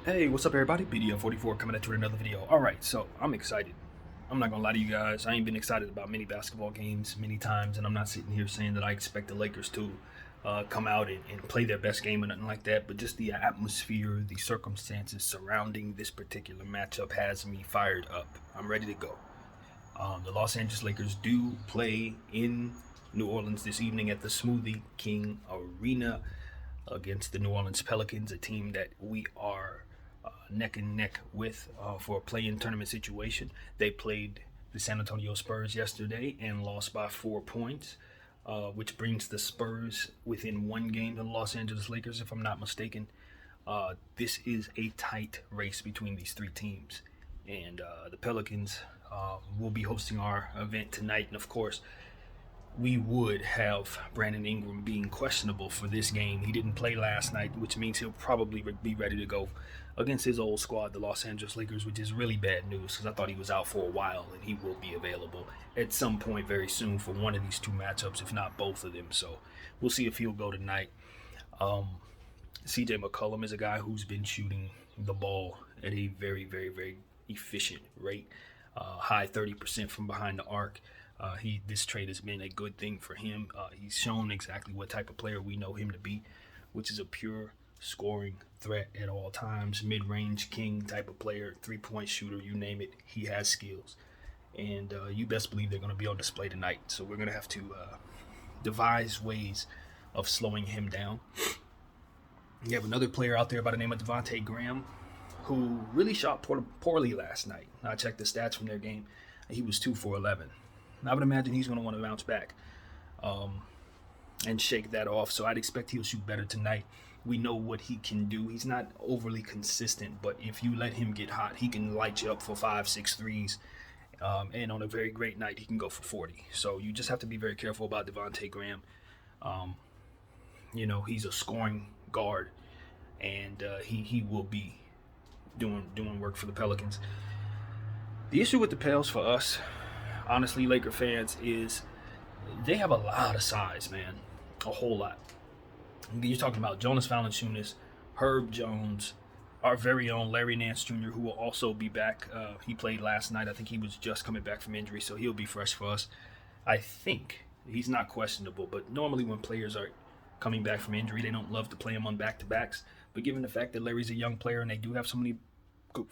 Hey, what's up, everybody? BDO44 coming at you with another video. All right, so I'm excited. I'm not gonna lie to you guys. I ain't been excited about many basketball games many times, and I'm not sitting here saying that I expect the Lakers to come out and play their best game or nothing like that. But just the atmosphere, the circumstances surrounding this particular matchup has me fired up. I'm ready to go. The Los Angeles Lakers do play in New Orleans this evening at the Smoothie King Arena against the New Orleans Pelicans, a team that we are neck and neck with for a play-in tournament situation. They played the San Antonio Spurs yesterday and lost by 4 points, which brings the Spurs within one game of the Los Angeles Lakers, if I'm not mistaken. This is a tight race between these three teams, and the Pelicans will be hosting our event tonight, and of course, we would have Brandon Ingram being questionable for this game. He didn't play last night, which means he'll probably be ready to go against his old squad, the Los Angeles Lakers, which is really bad news because I thought he was out for a while and he will be available at some point very soon for one of these two matchups, if not both of them. So we'll see if he'll go tonight. CJ McCullum is a guy who's been shooting the ball at a very, very, very efficient rate, high 30% from behind the arc. This trade has been a good thing for him. He's shown exactly what type of player we know him to be, which is a pure scoring threat at all times, mid-range king type of player, three-point shooter, you name it. He has skills, and you best believe they're going to be on display tonight. So we're going to have to devise ways of slowing him down. You have another player out there by the name of Devontae Graham, who really shot poorly last night. I checked the stats from their game. He was 2 for 11. I would imagine he's going to want to bounce back and shake that off. So I'd expect he'll shoot better tonight. We know what he can do. He's not overly consistent, but if you let him get hot, he can light you up for 5, 6 threes. And on a very great night, he can go for 40. So you just have to be very careful about Devontae Graham. He's a scoring guard, and he will be doing work for the Pelicans. The issue with the Pels for us, honestly, Laker fans, is they have a lot of size, man. A whole lot. You're talking about Jonas Valanciunas, Herb Jones, our very own Larry Nance Jr., who will also be back. He played last night. I think he was just coming back from injury, so he'll be fresh for us. I think he's not questionable, but normally when players are coming back from injury, they don't love to play him on back-to-backs. But given the fact that Larry's a young player and they do have so many good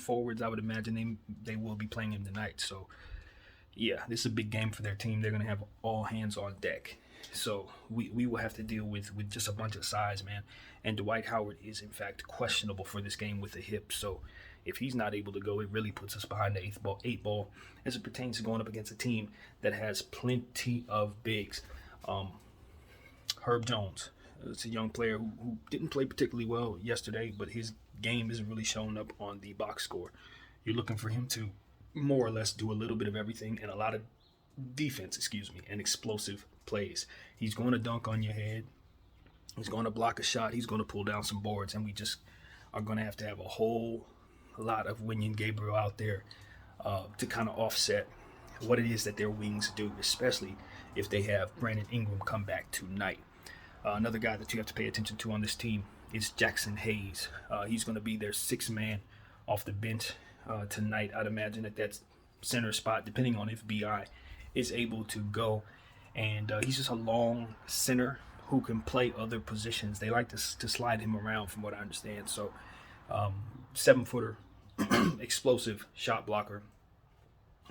forwards, I would imagine they will be playing him tonight. So yeah, this is a big game for their team. They're going to have all hands on deck. So we will have to deal with just a bunch of size, man. And Dwight Howard is, in fact, questionable for this game with a hip. So if he's not able to go, it really puts us behind the eight ball as it pertains to going up against a team that has plenty of bigs. Herb Jones, it's a young player who didn't play particularly well yesterday, but his game isn't really showing up on the box score. You're looking for him to more or less do a little bit of everything and a lot of defense, and explosive plays. He's going to dunk on your head. He's going to block a shot. He's going to pull down some boards, and we just are going to have a whole lot of Wenyen Gabriel out there to kind of offset what it is that their wings do, especially if they have Brandon Ingram come back tonight. Another guy that you have to pay attention to on this team is Jackson Hayes. He's going to be their sixth man off the bench tonight. I'd imagine that center spot, depending on if BI is able to go. And he's just a long center who can play other positions. They like to slide him around, from what I understand. So 7-footer, explosive shot blocker,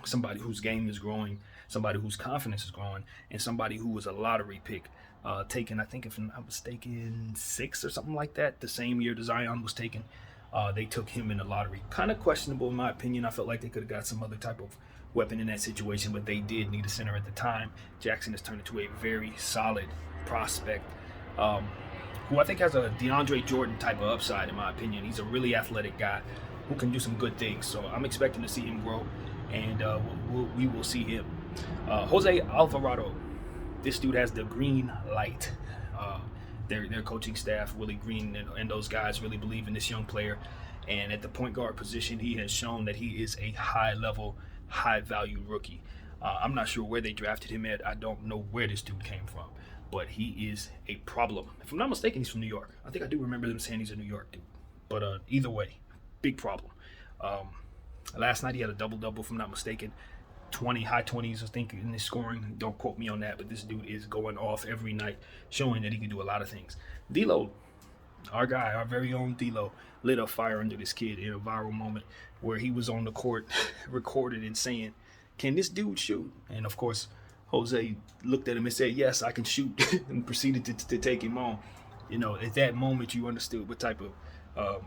somebody whose game is growing, somebody whose confidence is growing, and somebody who was a lottery pick taken, I think if I'm not mistaken, 6 or something like that, the same year that Zion was taken. They took him in the lottery. Kind of questionable in my opinion. I felt like they could have got some other type of weapon in that situation, but they did need a center at the time. Jackson has turned into a very solid prospect who I think has a DeAndre Jordan type of upside in my opinion. He's a really athletic guy who can do some good things. So I'm expecting to see him grow, and we will see him. Jose Alvarado. This dude has the green light. Their coaching staff, Willie Green, and those guys really believe in this young player. And at the point guard position, he has shown that he is a high-level, high-value rookie. I'm not sure where they drafted him at. I don't know where this dude came from, but he is a problem. If I'm not mistaken, he's from New York. I think I do remember them saying he's a New York dude. But either way, big problem. Um, Last night he had a double-double, if I'm not mistaken. 20, high 20s, I think, in his scoring. Don't quote me on that, but this dude is going off every night, showing that he can do a lot of things. D'Lo, our guy, our very own D'Lo, lit a fire under this kid in a viral moment where he was on the court, recorded and saying, "Can this dude shoot?" And of course, Jose looked at him and said, "Yes, I can shoot," and proceeded to take him on. You know, at that moment, you understood what type of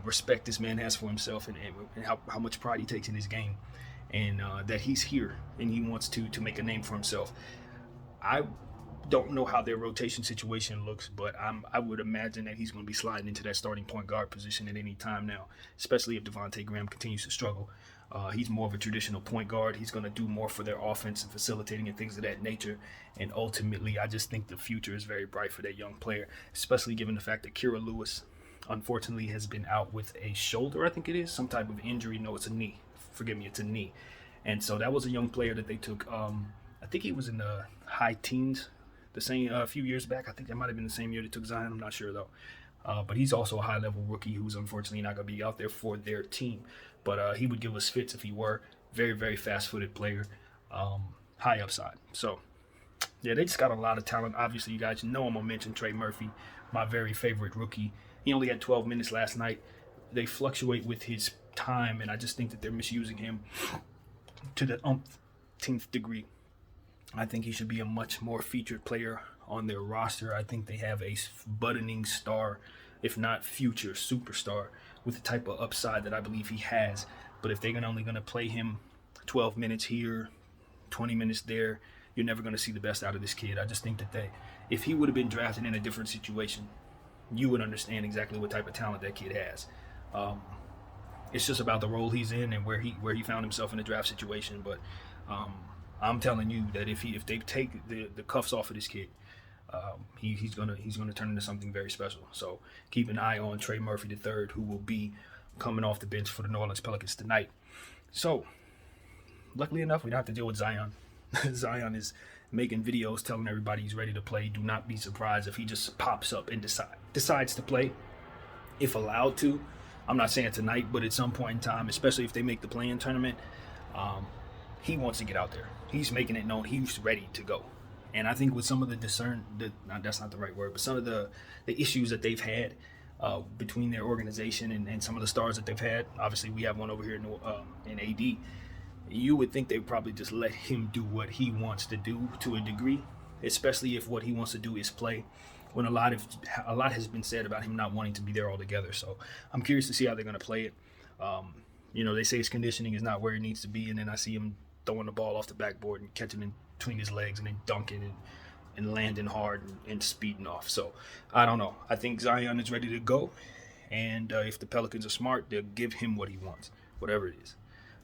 respect this man has for himself, and how much pride he takes in his game, and that he's here and he wants to make a name for himself. I don't know how their rotation situation looks, but I would imagine that he's going to be sliding into that starting point guard position at any time now, especially if Devontae Graham continues to struggle. He's more of a traditional point guard. He's going to do more for their offense and facilitating and things of that nature. And ultimately, I just think the future is very bright for that young player, especially given the fact that Kira Lewis, unfortunately, has been out with a shoulder, I think it is, some type of injury. No, it's a knee. Forgive me, it's a knee. And so that was a young player that they took. I think he was in the high teens, the same a few years back. I think that might have been the same year they took Zion. I'm not sure though. But he's also a high-level rookie who's unfortunately not going to be out there for their team. But he would give us fits if he were. Very, very fast-footed player, high upside. So, yeah, they just got a lot of talent. Obviously, you guys know I'm going to mention Trey Murphy, my very favorite rookie. He only had 12 minutes last night. They fluctuate with his time, and I just think that they're misusing him to the umpteenth degree. I think he should be a much more featured player on their roster. I think they have a budding star, if not future superstar, with the type of upside that I believe he has. But if they're only going to play him 12 minutes here, 20 minutes there, you're never going to see the best out of this kid. I just think that if he would have been drafted in a different situation, you would understand exactly what type of talent that kid has. It's just about the role he's in and where he found himself in the draft situation. But I'm telling you that if they take the cuffs off of this kid, he's gonna turn into something very special. So keep an eye on Trey Murphy III, who will be coming off the bench for the New Orleans Pelicans tonight. So luckily enough, we don't have to deal with Zion. Zion is making videos telling everybody he's ready to play. Do not be surprised if he just pops up and decides to play, if allowed to. I'm not saying tonight, but at some point in time, especially if they make the play-in tournament, he wants to get out there. He's making it known he's ready to go. And I think with some of that's not the right word, but some of the issues that they've had between their organization and some of the stars that they've had, obviously we have one over here in AD, you would think they would probably just let him do what he wants to do to a degree, especially if what he wants to do is play, when a lot has been said about him not wanting to be there altogether. So I'm curious to see how they're going to play it. They say his conditioning is not where it needs to be, and then I see him throwing the ball off the backboard and catching it between his legs and then dunking and landing hard and speeding off. So I don't know. I think Zion is ready to go, and if the Pelicans are smart, they'll give him what he wants, whatever it is.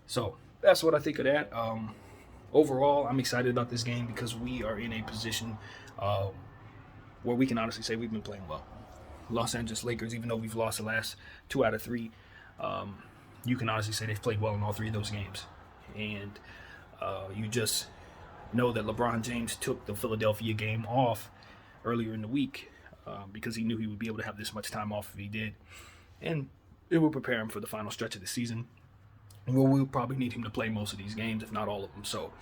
So that's what I think of that. Overall, I'm excited about this game because we are in a position where we can honestly say we've been playing well. Los Angeles Lakers, even though we've lost the last 2 out of 3, you can honestly say they've played well in all 3 of those games. And you just know that LeBron James took the Philadelphia game off earlier in the week because he knew he would be able to have this much time off if he did. And it will prepare him for the final stretch of the season, where we'll probably need him to play most of these games, if not all of them. So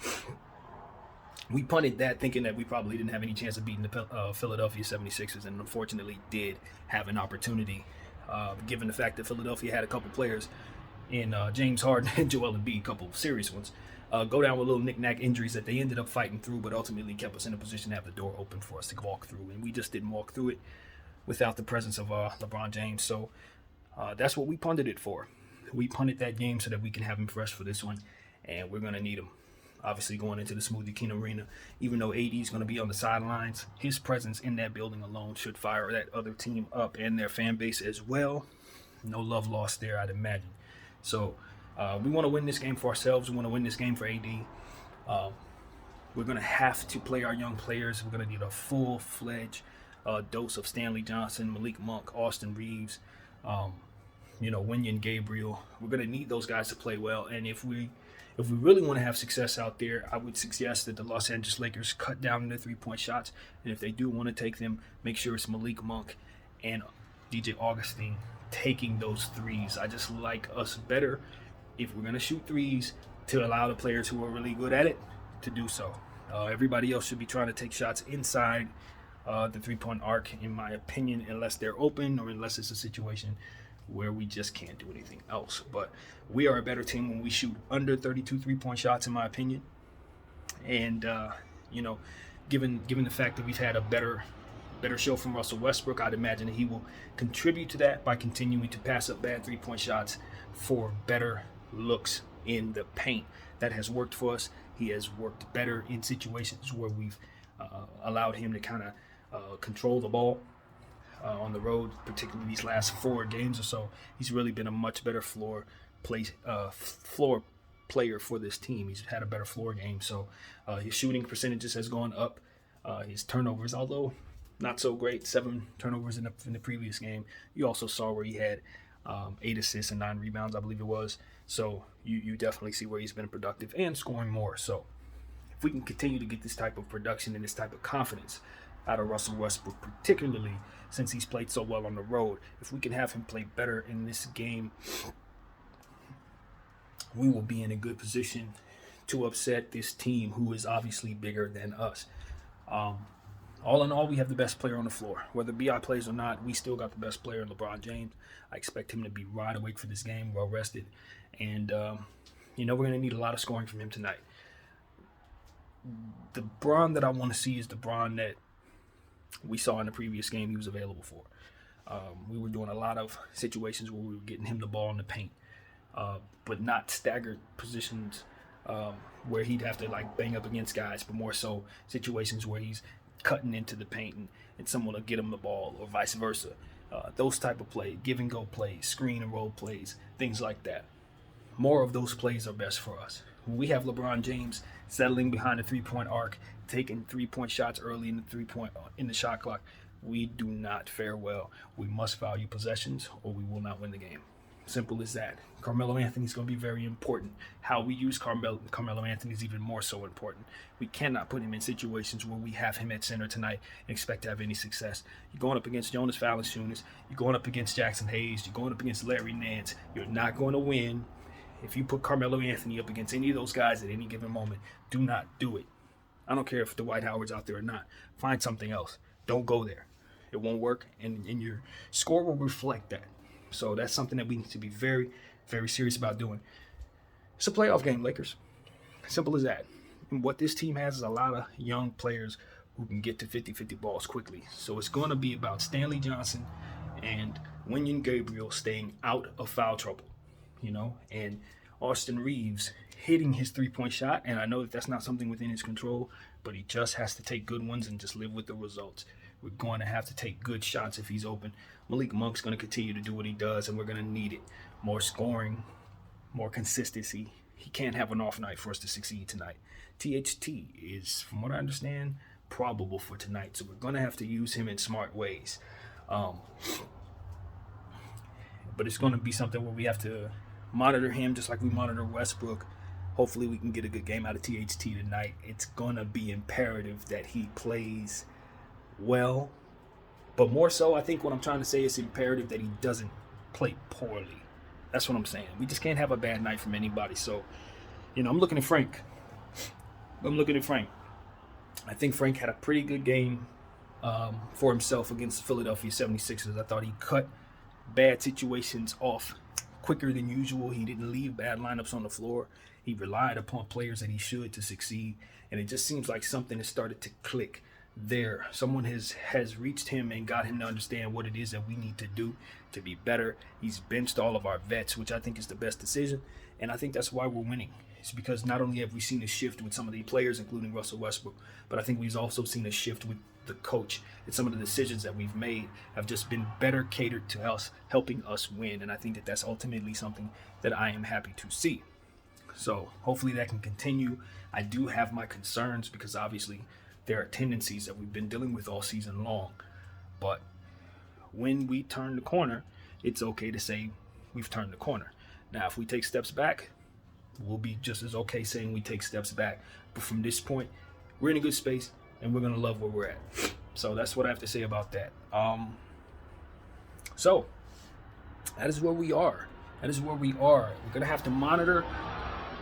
we punted that, thinking that we probably didn't have any chance of beating the Philadelphia 76ers, and unfortunately did have an opportunity, given the fact that Philadelphia had a couple players in James Harden and Joel Embiid, a couple of serious ones, go down with little knick-knack injuries that they ended up fighting through, but ultimately kept us in a position to have the door open for us to walk through. And we just didn't walk through it without the presence of LeBron James. So that's what we punted it for. We punted that game so that we can have him fresh for this one, and we're going to need him. Obviously, going into the Smoothie King Arena, even though AD is going to be on the sidelines, his presence in that building alone should fire that other team up and their fan base as well. No love lost there, I'd imagine. So we want to win this game for ourselves. We want to win this game for AD. We're going to have to play our young players. We're going to need a full-fledged dose of Stanley Johnson, Malik Monk, Austin Reeves, Wenyen Gabriel. We're going to need those guys to play well. And if we really want to have success out there, I would suggest that the Los Angeles Lakers cut down their 3-point shots. And if they do want to take them, make sure it's Malik Monk and DJ Augustine taking those threes. I just like us better, if we're going to shoot threes, to allow the players who are really good at it to do so. Everybody else should be trying to take shots inside the three-point arc, in my opinion, unless they're open or unless it's a situation where we just can't do anything else. But we are a better team when we shoot under 32 three-point shots, in my opinion. And, given the fact that we've had a better show from Russell Westbrook, I'd imagine that he will contribute to that by continuing to pass up bad three-point shots for better looks in the paint. That has worked for us. He has worked better in situations where we've allowed him to kind of control the ball on the road, particularly these last 4 games or so. He's really been a much better floor player for this team. He's had a better floor game, so his shooting percentages has gone up. His turnovers, although not so great, 7 turnovers in the previous game. You also saw where he had 8 assists and 9 rebounds, I believe it was. So you definitely see where he's been productive and scoring more. So if we can continue to get this type of production and this type of confidence out of Russell Westbrook, particularly since he's played so well on the road, if we can have him play better in this game, we will be in a good position to upset this team, who is obviously bigger than us. All in all, we have the best player on the floor. Whether BI plays or not, we still got the best player in LeBron James. I expect him to be wide awake for this game, well rested. And, we're going to need a lot of scoring from him tonight. The Bron that I want to see is the Bron that we saw in the previous game he was available for. We were doing a lot of situations where we were getting him the ball in the paint, but not staggered positions where he'd have to bang up against guys, but more so situations where he's cutting into the paint and someone will get him the ball, or vice versa. Those type of plays, give and go plays, screen and roll plays, things like that. More of those plays are best for us. When we have LeBron James settling behind the three-point arc, taking three-point shots early in the shot clock, we do not fare well. We must value possessions, or we will not win the game. Simple as that. Carmelo Anthony is going to be very important. How we use Carmelo Anthony is even more so important. We cannot put him in situations where we have him at center tonight and expect to have any success. You're going up against Jonas Valanciunas. You're going up against Jackson Hayes. You're going up against Larry Nance. You're not going to win if you put Carmelo Anthony up against any of those guys at any given moment. Do not do it. I don't care if the Dwight Howard's out there or not. Find something else. Don't go there. It won't work, and your score will reflect that. So that's something that we need to be very, very serious about doing. It's a playoff game, Lakers. Simple as that. And what this team has is a lot of young players who can get to 50-50 balls quickly. So it's going to be about Stanley Johnson and Wenyen Gabriel staying out of foul trouble, and Austin Reeves hitting his three-point shot. And I know that that's not something within his control, but he just has to take good ones and just live with the results. We're going to have to take good shots if he's open. Malik Monk's going to continue to do what he does, and we're going to need it. More scoring, more consistency. He can't have an off night for us to succeed tonight. THT is, from what I understand, probable for tonight, so we're going to have to use him in smart ways. But it's going to be something where we have to monitor him just like we monitor Westbrook. Hopefully we can get a good game out of THT tonight. It's going to be imperative that he plays well, but more so, I think what I'm trying to say is imperative that he doesn't play poorly. That's what I'm saying. We just can't have a bad night from anybody. So, I'm looking at Frank. I think Frank had a pretty good game for himself against the Philadelphia 76ers. I thought he cut bad situations off quicker than usual. He didn't leave bad lineups on the floor. He relied upon players that he should to succeed, and it just seems like something has started to click there. Someone has reached him and got him to understand what it is that we need to do to be better. He's benched all of our vets, which I think is the best decision, and I think that's why we're winning. It's because not only have we seen a shift with some of the players, including Russell Westbrook, but I think we've also seen a shift with the coach, and some of the decisions that we've made have just been better catered to us, helping us win, and I think that that's ultimately something that I am happy to see. So hopefully that can continue. I do have my concerns because obviously there are tendencies that we've been dealing with all season long. But when we turn the corner, it's okay to say we've turned the corner. Now, if we take steps back, we'll be just as okay saying we take steps back. But from this point, we're in a good space, and we're going to love where we're at. So that's what I have to say about that. So That is where we are. That is where we are. We're going to have to monitor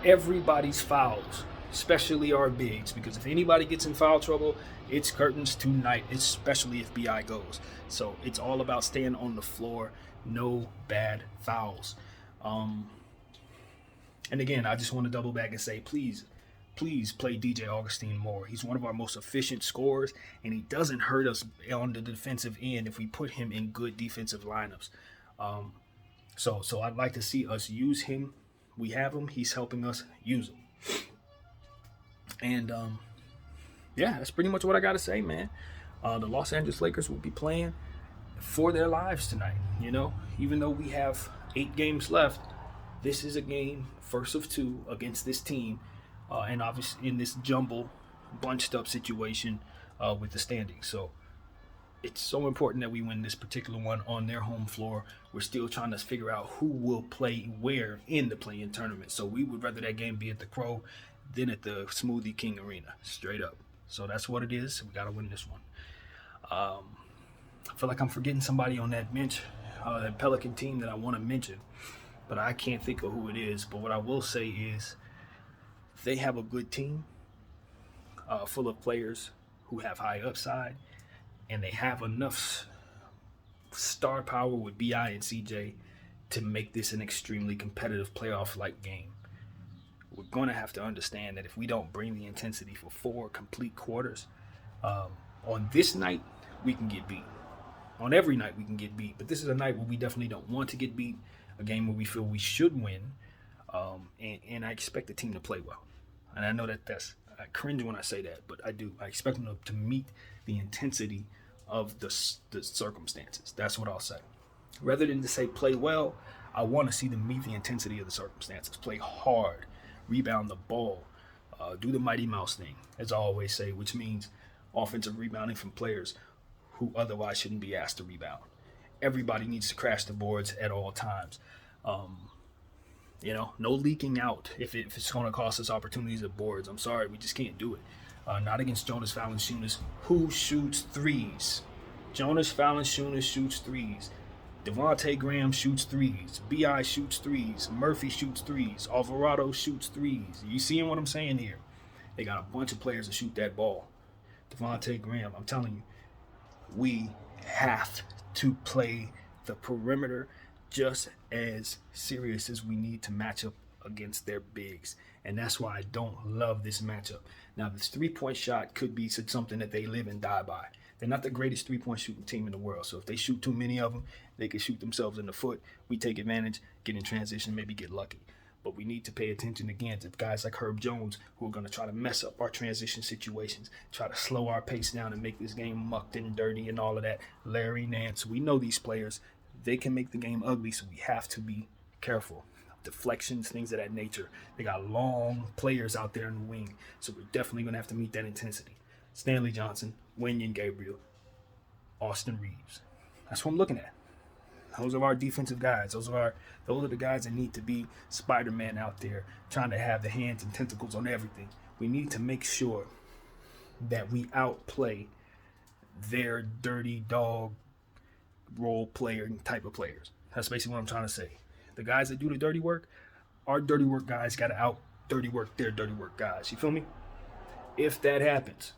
everybody's fouls, especially our bigs, because if anybody gets in foul trouble, it's curtains tonight, especially if BI goes. So it's all about staying on the floor, no bad fouls. And again, I just want to double back and say, please play DJ Augustine more. He's one of our most efficient scorers, and he doesn't hurt us on the defensive end if we put him in good defensive lineups. So I'd like to see us use him. We have him. He's helping us use him. And yeah, that's pretty much what I got to say, man. The Los Angeles Lakers will be playing for their lives tonight. You know, even though we have 8 games left, this is a game, first of 2 against this team, and obviously in this jumble, bunched up situation with the standings. So it's so important that we win this particular one on their home floor. We're still trying to figure out who will play where in the play-in tournament. So we would rather that game be at the Crow than at the Smoothie King Arena, straight up. So that's what it is. We got to win this one. I feel like I'm forgetting somebody on that bench, that Pelican team that I want to mention, but I can't think of who it is. But what I will say is they have a good team full of players who have high upside, and they have enough star power with BI and CJ to make this an extremely competitive playoff-like game. We're going to have to understand that if we don't bring the intensity for 4 complete quarters, on this night, we can get beat. On every night, we can get beat. But this is a night where we definitely don't want to get beat, a game where we feel we should win, and I expect the team to play well. And I know I cringe when I say that, but I do. I expect them to meet the intensity of the circumstances. That's what I'll say. Rather than to say play well, I want to see them meet the intensity of the circumstances. Play hard, rebound the ball, do the Mighty Mouse thing, as I always say, which means offensive rebounding from players who otherwise shouldn't be asked to rebound. Everybody needs to crash the boards at all times. No leaking out if it's going to cost us opportunities at boards. I'm sorry, we just can't do it. Not against Jonas Valanciunas, who shoots threes. Jonas Valanciunas shoots threes. Devontae Graham shoots threes. B.I. shoots threes. Murphy shoots threes. Alvarado shoots threes. You seeing what I'm saying here? They got a bunch of players to shoot that ball. Devontae Graham, I'm telling you, we have to play the perimeter just as serious as we need to match up against their bigs. And that's why I don't love this matchup. Now, this 3-point shot could be something that they live and die by. They're not the greatest 3-point shooting team in the world. So if they shoot too many of them, they can shoot themselves in the foot. We take advantage, get in transition, maybe get lucky. But we need to pay attention again to guys like Herb Jones who are going to try to mess up our transition situations, try to slow our pace down and make this game mucked and dirty and all of that. Larry Nance, we know these players. They can make the game ugly, so we have to be careful. Deflections, things of that nature. They got long players out there in the wing, so we're definitely going to have to meet that intensity. Stanley Johnson, Wenyen Gabriel, Austin Reeves. That's what I'm looking at. Those are our defensive guys. Those are the guys that need to be Spider-Man out there trying to have the hands and tentacles on everything. We need to make sure that we outplay their dirty dog role player type of players. That's basically what I'm trying to say. The guys that do the dirty work, our dirty work guys got to out dirty work their dirty work guys. You feel me? If that happens,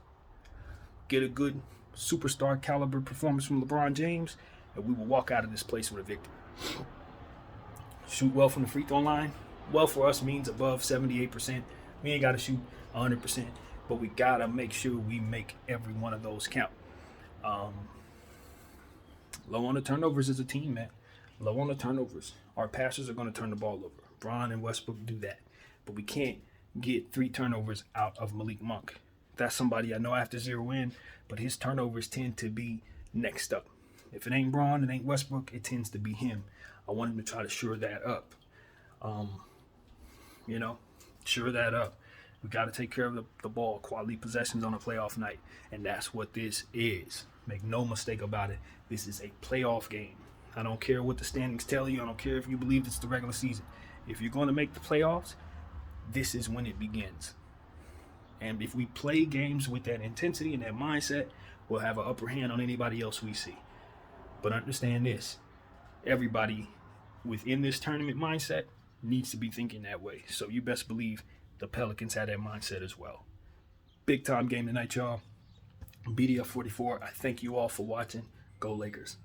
get a good superstar caliber performance from LeBron James, and we will walk out of this place with a victory. Shoot well from the free throw line. Well for us means above 78%. We ain't got to shoot 100%, but we got to make sure we make every one of those count. Low on the turnovers as a team, man. Low on the turnovers. Our passers are going to turn the ball over. Bron and Westbrook do that. But we can't get 3 turnovers out of Malik Monk. That's somebody I know I have to zero in, but his turnovers tend to be next up. If it ain't Bron, it ain't Westbrook, it tends to be him. I want him to try to shore that up. Shore that up. We got to take care of the ball, quality possessions on a playoff night, and that's what this is. Make no mistake about it. This is a playoff game. I don't care what the standings tell you. I don't care if you believe it's the regular season. If you're going to make the playoffs, this is when it begins. And if we play games with that intensity and that mindset, we'll have an upper hand on anybody else we see. But understand this. Everybody within this tournament mindset needs to be thinking that way. So you best believe the Pelicans had that mindset as well. Big time game tonight, y'all. BDF 44. I thank you all for watching. Go Lakers.